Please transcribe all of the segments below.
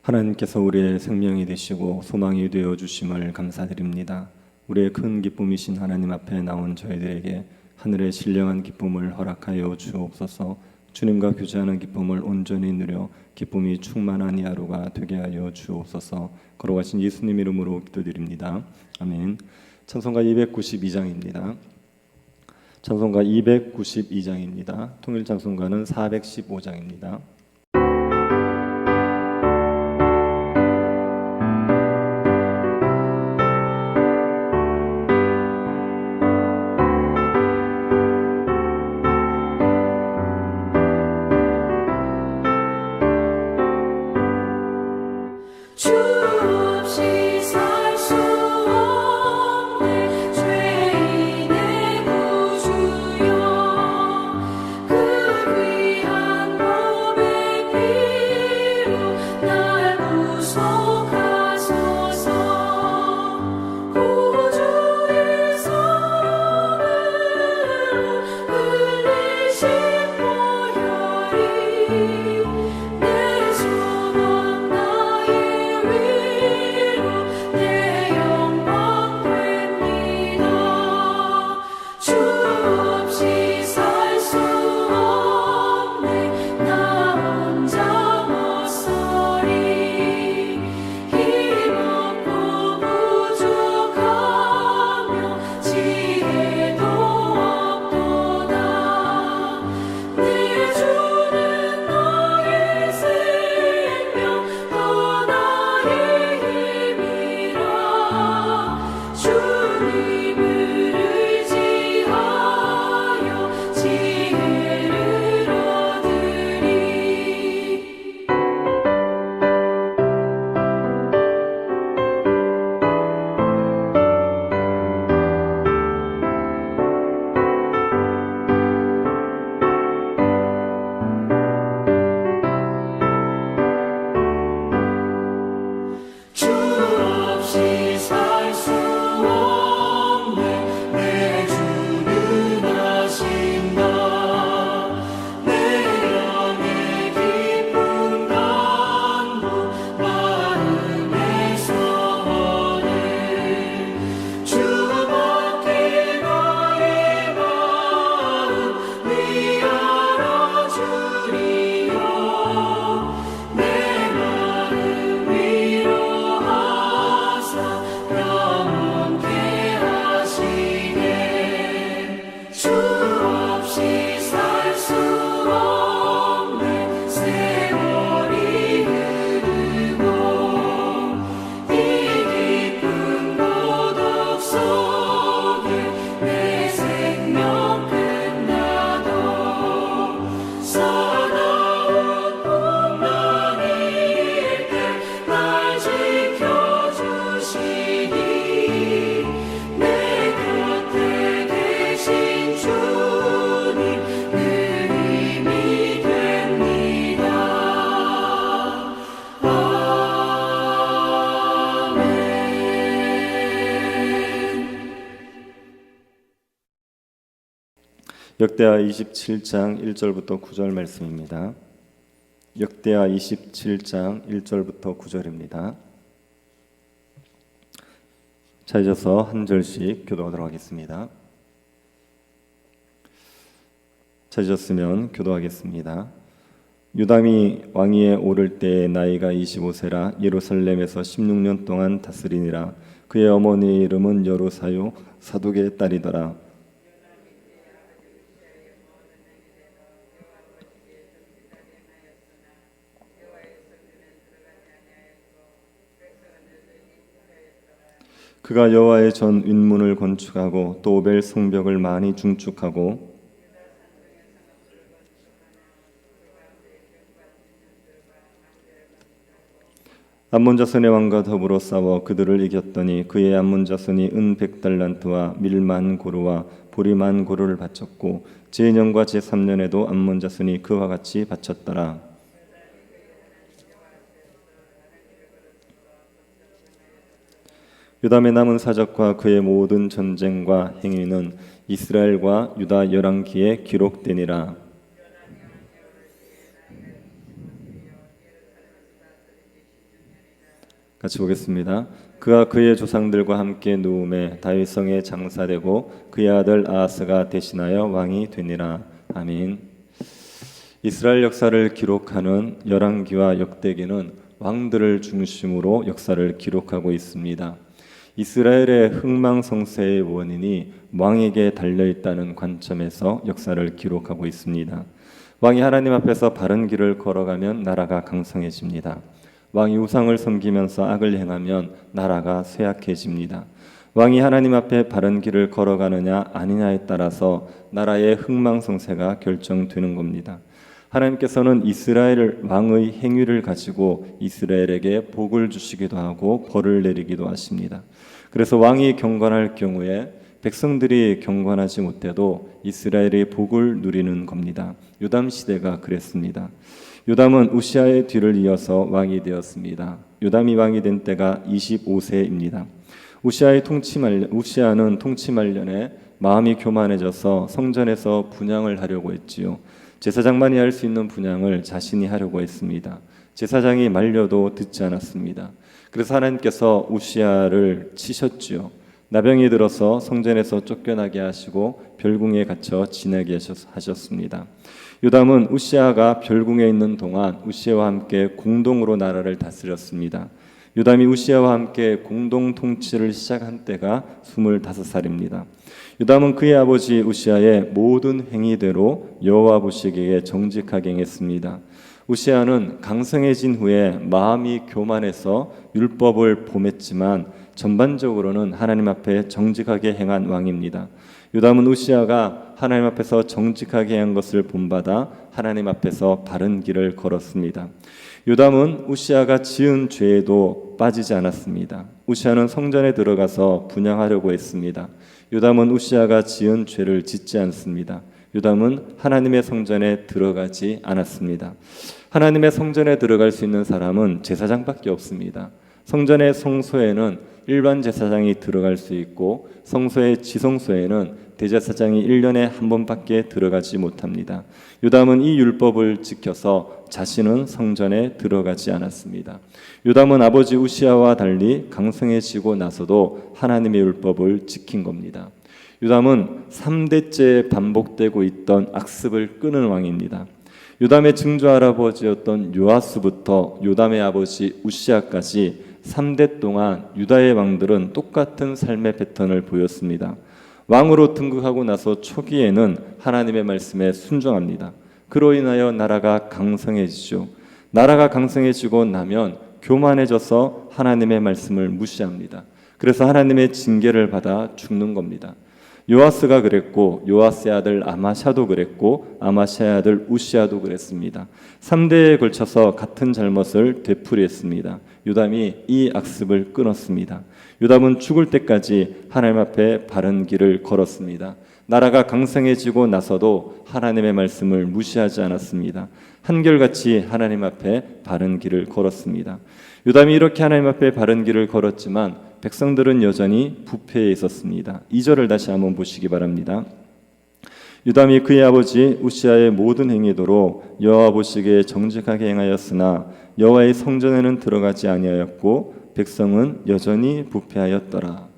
하나님께서 우리의 생명이 되시고 소망이 되어 주심을 감사드립니다. 우리의 큰 기쁨이신 하나님 앞에 나온 저희들에게 하늘의 신령한 기쁨을 허락하여 주옵소서. 주님과 교제하는 기쁨을 온전히 누려 기쁨이 충만한 이 하루가 되게 하여 주옵소서. 걸어가신 예수님 이름으로 기도드립니다. 아멘. 찬송가 292장입니다. 찬송가 292장입니다. 통일 찬송가는 415장입니다. 역대하 27장 1절부터 9절 말씀입니다. 역대하 27장 1절부터 9절입니다. 찾아서 한 절씩 교도하도록 하겠습니다. 찾으셨으면 교도하겠습니다. 요담이 왕위에 오를 때에 나이가 25세라 예루살렘에서 16년 동안 다스리니라. 그의 어머니 이름은 여루사요 사독의 딸이더라. 그가 여호와의 전 윗문을 건축하고 또 오벨 성벽을 많이 중축하고 암몬 자손의 왕과 더불어 싸워 그들을 이겼더니 그의 암몬 자손이 은 100달란트와 밀만 고루와 보리만 고루를 바쳤고 제2년과 제3년에도 암몬 자손이 그와 같이 바쳤더라. 요담의 남은 사적과 그의 모든 전쟁과 행위는 이스라엘과 유다 열왕기에 기록되니라. 같이 보겠습니다. 그가 그의 조상들과 함께 누움에 다윗성에 장사되고 그의 아들 아하스가 대신하여 왕이 되니라. 아멘. 이스라엘 역사를 기록하는 열왕기와 역대기는 왕들을 중심으로 역사를 기록하고 있습니다. 이스라엘의 흥망성쇠의 원인이 왕에게 달려있다는 관점에서 역사를 기록하고 있습니다. 왕이 하나님 앞에서 바른 길을 걸어가면 나라가 강성해집니다. 왕이 우상을 섬기면서 악을 행하면 나라가 쇠약해집니다. 왕이 하나님 앞에 바른 길을 걸어가느냐 아니냐에 따라서 나라의 흥망성쇠가 결정되는 겁니다. 하나님께서는 이스라엘 왕의 행위를 가지고 이스라엘에게 복을 주시기도 하고 벌을 내리기도 하십니다. 그래서 왕이 경건할 경우에 백성들이 경건하지 못해도 이스라엘이 복을 누리는 겁니다. 요담 시대가 그랬습니다. 요담은 우시아의 뒤를 이어서 왕이 되었습니다. 요담이 왕이 된 때가 25세입니다. 우시아는 통치 말년에 마음이 교만해져서 성전에서 분향을 하려고 했지요. 제사장만이 할 수 있는 분향을 자신이 하려고 했습니다. 제사장이 말려도 듣지 않았습니다. 그래서 하나님께서 우시아를 치셨지요. 나병이 들어서 성전에서 쫓겨나게 하시고 별궁에 갇혀 지내게 하셨습니다. 요담은 우시아가 별궁에 있는 동안 우시아와 함께 공동으로 나라를 다스렸습니다. 요담이 우시아와 함께 공동 통치를 시작한 때가 25살입니다. 요담은 그의 아버지 우시아의 모든 행위대로 여호와 보시기에 정직하게 행했습니다. 우시아는 강성해진 후에 마음이 교만해서 율법을 범했지만 전반적으로는 하나님 앞에 정직하게 행한 왕입니다. 요담은 우시아가 하나님 앞에서 정직하게 행한 것을 본받아 하나님 앞에서 바른 길을 걸었습니다. 요담은 우시아가 지은 죄에도 빠지지 않았습니다. 우시아는 성전에 들어가서 분향하려고 했습니다. 요담은 우시아가 지은 죄를 짓지 않습니다. 요담은 하나님의 성전에 들어가지 않았습니다. 하나님의 성전에 들어갈 수 있는 사람은 제사장밖에 없습니다. 성전의 성소에는 일반 제사장이 들어갈 수 있고 성소의 지성소에는 대제사장이 1년에 한 번밖에 들어가지 못합니다. 요담은 이 율법을 지켜서 자신은 성전에 들어가지 않았습니다. 요담은 아버지 우시아와 달리 강성해지고 나서도 하나님의 율법을 지킨 겁니다. 요담은 3대째 반복되고 있던 악습을 끄는 왕입니다. 요담의 증조 할아버지였던 요아스부터 요담의 아버지 우시아까지 3대 동안 유다의 왕들은 똑같은 삶의 패턴을 보였습니다. 왕으로 등극하고 나서 초기에는 하나님의 말씀에 순종합니다. 그로 인하여 나라가 강성해지죠. 나라가 강성해지고 나면 교만해져서 하나님의 말씀을 무시합니다. 그래서 하나님의 징계를 받아 죽는 겁니다. 요아스가 그랬고 요아스의 아들 아마샤도 그랬고 아마샤의 아들 우시아도 그랬습니다. 3대에 걸쳐서 같은 잘못을 되풀이했습니다. 요담이 이 악습을 끊었습니다. 요담은 죽을 때까지 하나님 앞에 바른 길을 걸었습니다. 나라가 강성해지고 나서도 하나님의 말씀을 무시하지 않았습니다. 한결같이 하나님 앞에 바른 길을 걸었습니다. 요담이 이렇게 하나님 앞에 바른 길을 걸었지만 백성들은 여전히 부패해 있었습니다. 2절을 다시 한번 보시기 바랍니다. 요담이 그의 아버지 우시아의 모든 행위대로 여호와 보시기에 정직하게 행하였으나 여호와의 성전에는 들어가지 아니하였고 백성은 여전히 부패하였더라.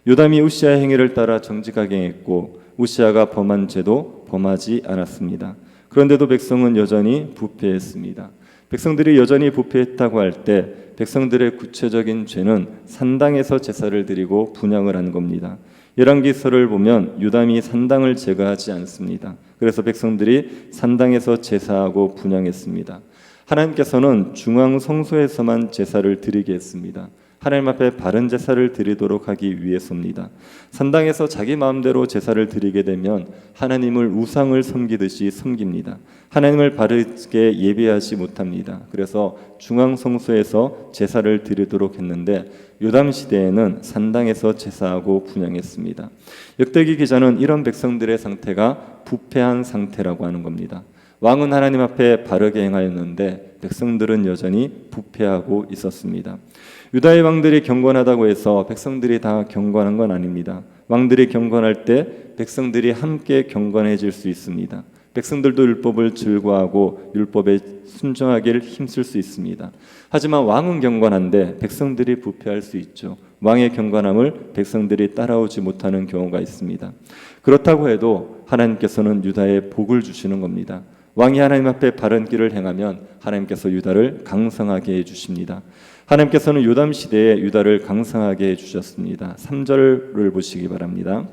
요담이 우시아의 행위를 따라 정직하게 행했고 우시아가 범한 죄도 범하지 않았습니다. 그런데도 백성은 여전히 부패했습니다. 백성들이 여전히 부패했다고 할 때 백성들의 구체적인 죄는 산당에서 제사를 드리고 분향을 한 겁니다. 열왕기서를 보면 요담이 산당을 제거하지 않습니다. 그래서 백성들이 산당에서 제사하고 분향했습니다. 하나님께서는 중앙 성소에서만 제사를 드리게 했습니다. 하나님 앞에 바른 제사를 드리도록 하기 위해서입니다. 산당에서 자기 마음대로 제사를 드리게 되면 하나님을 우상을 섬기듯이 섬깁니다. 하나님을 바르게 예배하지 못합니다. 그래서 중앙 성소에서 제사를 드리도록 했는데 요담 시대에는 산당에서 제사하고 분향했습니다. 역대기 기자는 이런 백성들의 상태가 부패한 상태라고 하는 겁니다. 왕은 하나님 앞에 바르게 행하였는데 백성들은 여전히 부패하고 있었습니다. 유다의 왕들이 경건하다고 해서 백성들이 다 경건한 건 아닙니다. 왕들이 경건할 때 백성들이 함께 경건해질 수 있습니다. 백성들도 율법을 즐거워하고 율법에 순종하기를 힘쓸 수 있습니다. 하지만 왕은 경건한데 백성들이 부패할 수 있죠. 왕의 경건함을 백성들이 따라오지 못하는 경우가 있습니다. 그렇다고 해도 하나님께서는 유다에 복을 주시는 겁니다. 왕이 하나님 앞에 바른 길을 행하면 하나님께서 유다를 강성하게 해주십니다. 하나님께서는 요담 시대에 유다를 강성하게 해주셨습니다. 3절을 보시기 바랍니다.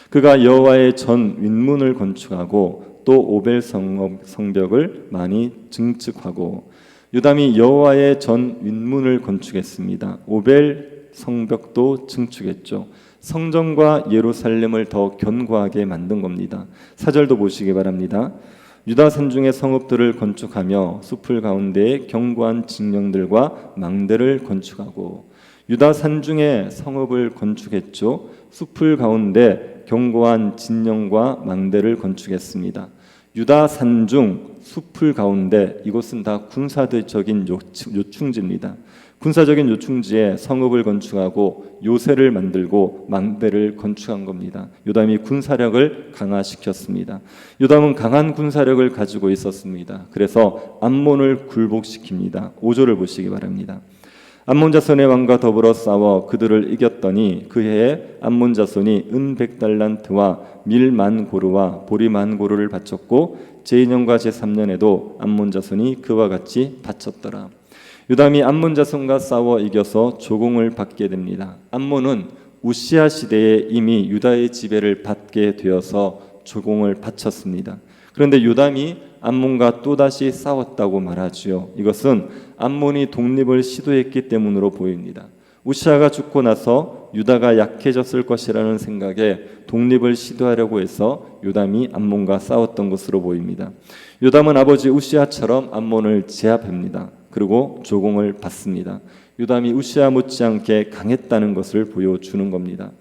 그가 여호와의 전 윗문을 건축하고 또 오벨 성벽을 많이 증축하고. 요담이 여호와의 전 윗문을 건축했습니다. 오벨 성벽도 증축했죠. 성전과 예루살렘을 더 견고하게 만든 겁니다. 4절도 보시기 바랍니다. 유다 산중의 성읍들을 건축하며 숲을 가운데에 견고한 진영들과 망대를 건축하고. 유다 산중의 성읍을 건축했죠. 숲을 가운데 견고한 진영과 망대를 건축했습니다. 유다 산중 숲을 가운데, 이곳은 다 군사적인 요충지입니다. 군사적인 요충지에 성읍을 건축하고 요새를 만들고 망대를 건축한 겁니다. 요담이 군사력을 강화시켰습니다. 요담은 강한 군사력을 가지고 있었습니다. 그래서 암몬을 굴복시킵니다. 5절을 보시기 바랍니다. 암몬 자손의 왕과 더불어 싸워 그들을 이겼더니 그 해에 암몬 자손이 은 100달란트와 밀 10,000고루와 보리 10,000고루를 바쳤고 제2년과 제3년에도 암몬 자손이 그와 같이 바쳤더라. 요담이 암몬 자손과 싸워 이겨서 조공을 받게 됩니다. 암몬은 우시아 시대에 이미 유다의 지배를 받게 되어서 조공을 바쳤습니다. 그런데 요담이 암몬과 또다시 싸웠다고 말하지요. 이것은 암몬이 독립을 시도했기 때문으로 보입니다. 우시아가 죽고 나서 유다가 약해졌을 것이라는 생각에 독립을 시도하려고 해서 요담이 암몬과 싸웠던 것으로 보입니다. 요담은 아버지 우시아처럼 암몬을 제압합니다. 그리고 조공을 받습니다. 요담이 우시아 못지않게 강했다는 것을 보여주는 겁니다.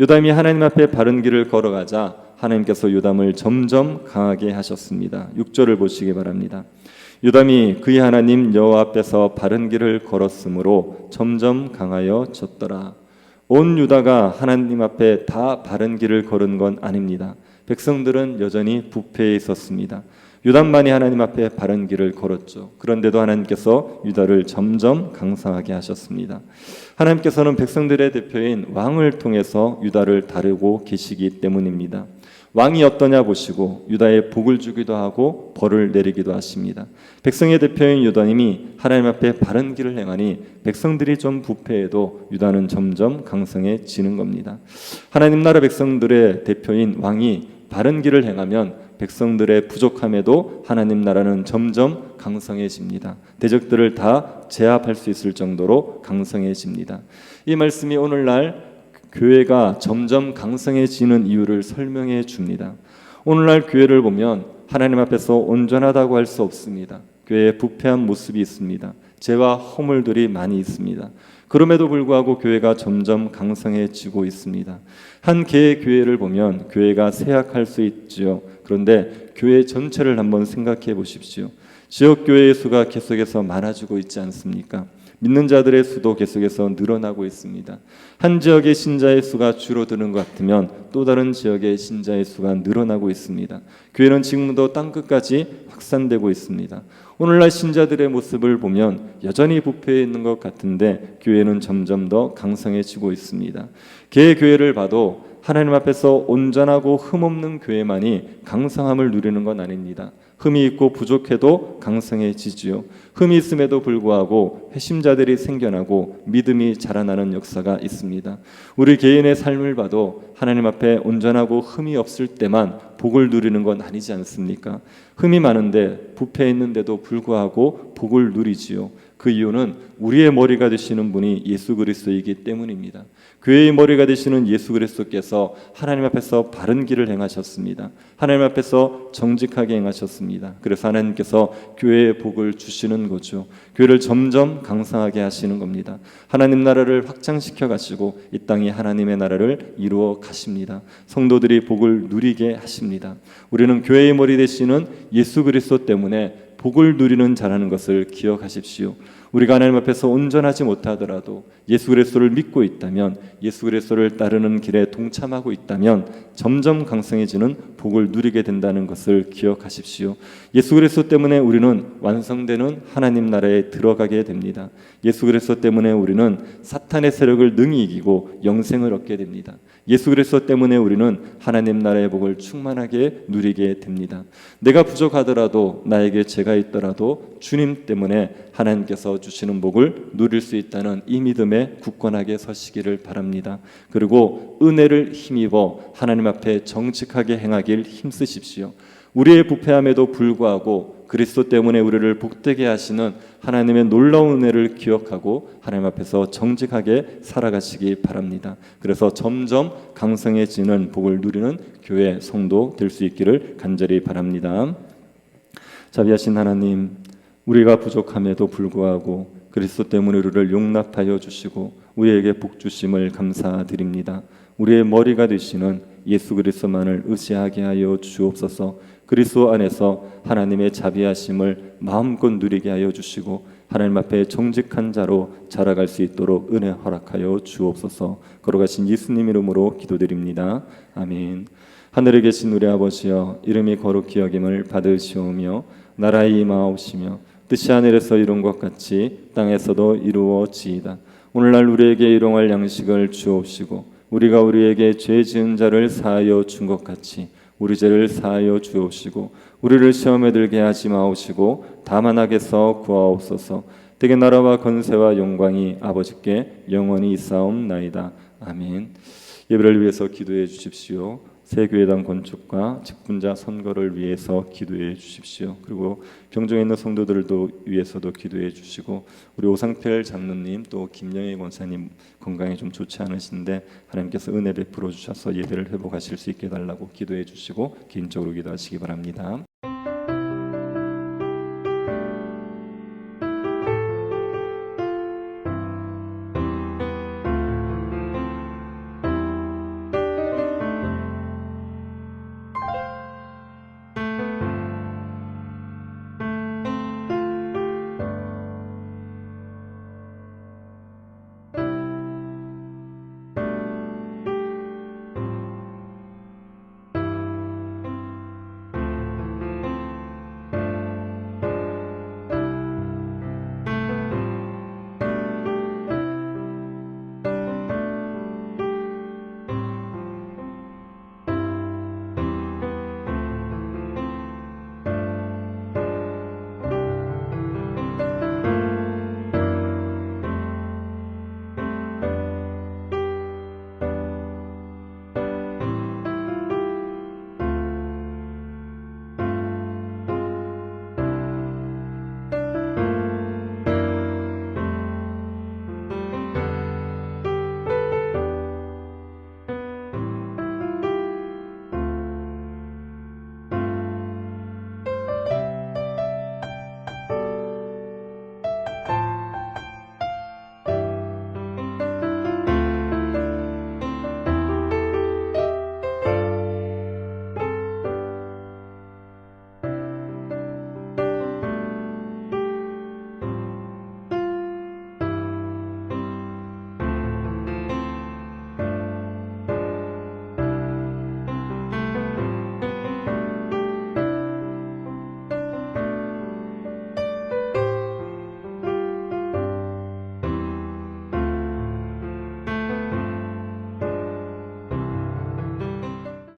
요담이 하나님 앞에 바른 길을 걸어가자 하나님께서 요담을 점점 강하게 하셨습니다. 6절을 보시기 바랍니다. 요담이 그의 하나님 여호와 앞에서 바른 길을 걸었으므로 점점 강하여졌더라. 온 유다가 하나님 앞에 다 바른 길을 걸은 건 아닙니다. 백성들은 여전히 부패해 있었습니다. 요담만이 하나님 앞에 바른 길을 걸었죠. 그런데도 하나님께서 유다를 점점 강성하게 하셨습니다. 하나님께서는 백성들의 대표인 왕을 통해서 유다를 다루고 계시기 때문입니다. 왕이 어떠냐 보시고 유다에 복을 주기도 하고 벌을 내리기도 하십니다. 백성의 대표인 요담이 하나님 앞에 바른 길을 행하니 백성들이 좀 부패해도 유다는 점점 강성해지는 겁니다. 하나님 나라 백성들의 대표인 왕이 바른 길을 행하면 백성들의 부족함에도 하나님 나라는 점점 강성해집니다. 대적들을 다 제압할 수 있을 정도로 강성해집니다. 이 말씀이 오늘날 교회가 점점 강성해지는 이유를 설명해 줍니다. 오늘날 교회를 보면 하나님 앞에서 온전하다고 할 수 없습니다. 교회에 부패한 모습이 있습니다. 죄와 허물들이 많이 있습니다. 그럼에도 불구하고 교회가 점점 강성해지고 있습니다. 한 개의 교회를 보면 교회가 쇠약할 수 있지요. 그런데 교회 전체를 한번 생각해 보십시오. 지역교회의 수가 계속해서 많아지고 있지 않습니까? 믿는 자들의 수도 계속해서 늘어나고 있습니다. 한 지역의 신자의 수가 줄어드는 것 같으면 또 다른 지역의 신자의 수가 늘어나고 있습니다. 교회는 지금도 땅끝까지 확산되고 있습니다. 오늘날 신자들의 모습을 보면 여전히 부패해 있는 것 같은데 교회는 점점 더 강성해지고 있습니다. 개 교회를 봐도 하나님 앞에서 온전하고 흠없는 교회만이 강성함을 누리는 건 아닙니다. 흠이 있고 부족해도 강성해지지요. 흠이 있음에도 불구하고 회심자들이 생겨나고 믿음이 자라나는 역사가 있습니다. 우리 개인의 삶을 봐도 하나님 앞에 온전하고 흠이 없을 때만 복을 누리는 건 아니지 않습니까? 흠이 많은데 부패 있는데도 불구하고 복을 누리지요. 그 이유는 우리의 머리가 되시는 분이 예수 그리스도이기 때문입니다. 교회의 머리가 되시는 예수 그리스도께서 하나님 앞에서 바른 길을 행하셨습니다. 하나님 앞에서 정직하게 행하셨습니다. 그래서 하나님께서 교회의 복을 주시는 거죠. 교회를 점점 강성하게 하시는 겁니다. 하나님 나라를 확장시켜 가시고 이 땅에 하나님의 나라를 이루어 가십니다. 성도들이 복을 누리게 하십니다. 우리는 교회의 머리 되시는 예수 그리스도 때문에 복을 누리는 자라는 것을 기억하십시오. 우리가 하나님 앞에서 온전하지 못하더라도 예수 그리스도를 믿고 있다면, 예수 그리스도를 따르는 길에 동참하고 있다면 점점 강성해지는 복을 누리게 된다는 것을 기억하십시오. 예수 그리스도 때문에 우리는 완성되는 하나님 나라에 들어가게 됩니다. 예수 그리스도 때문에 우리는 사탄의 세력을 능히 이기고 영생을 얻게 됩니다. 예수 그리스도 때문에 우리는 하나님 나라의 복을 충만하게 누리게 됩니다. 내가 부족하더라도, 나에게 죄가 있더라도 주님 때문에 하나님께서 주시는 복을 누릴 수 있다는 이 믿음에 굳건하게 서시기를 바랍니다. 그리고 은혜를 힘입어 하나님 앞에 정직하게 행하길 힘쓰십시오. 우리의 부패함에도 불구하고 그리스도 때문에 우리를 복되게 하시는 하나님의 놀라운 은혜를 기억하고 하나님 앞에서 정직하게 살아가시기 바랍니다. 그래서 점점 강성해지는 복을 누리는 교회 성도 될 수 있기를 간절히 바랍니다. 자비하신 하나님, 우리가 부족함에도 불구하고 그리스도 때문에 우리를 용납하여 주시고 우리에게 복 주심을 감사드립니다. 우리의 머리가 되시는 예수 그리스도만을 의지하게 하여 주옵소서. 그리스도 안에서 하나님의 자비하심을 마음껏 누리게 하여 주시고 하나님 앞에 정직한 자로 자라갈 수 있도록 은혜 허락하여 주옵소서. 걸어가신 예수님 이름으로 기도드립니다. 아멘. 하늘에 계신 우리 아버지여, 이름이 거룩히 여김을 받으시오며 나라의 임하옵시며 뜻이 하늘에서 이룬 것 같이 땅에서도 이루어지이다. 오늘날 우리에게 일용할 양식을 주옵시고 우리가 우리에게 죄 지은 자를 사하여 준 것 같이 우리 죄를 사하여 주옵시고 우리를 시험에 들게 하지 마옵시고 다만 악에서 구하옵소서. 대개 나라와 권세와 영광이 아버지께 영원히 있사옵나이다. 아멘. 예배를 위해서 기도해 주십시오. 새 교회당 건축과 직분자 선거를 위해서 기도해 주십시오. 그리고 병정에 있는 성도들도 위해서도 기도해 주시고, 우리 오상필 장로님 또 김영희 권사님 건강이 좀 좋지 않으신데 하나님께서 은혜 베풀어 주셔서 예배를 회복하실 수 있게 해달라고 기도해 주시고 개인적으로 기도하시기 바랍니다.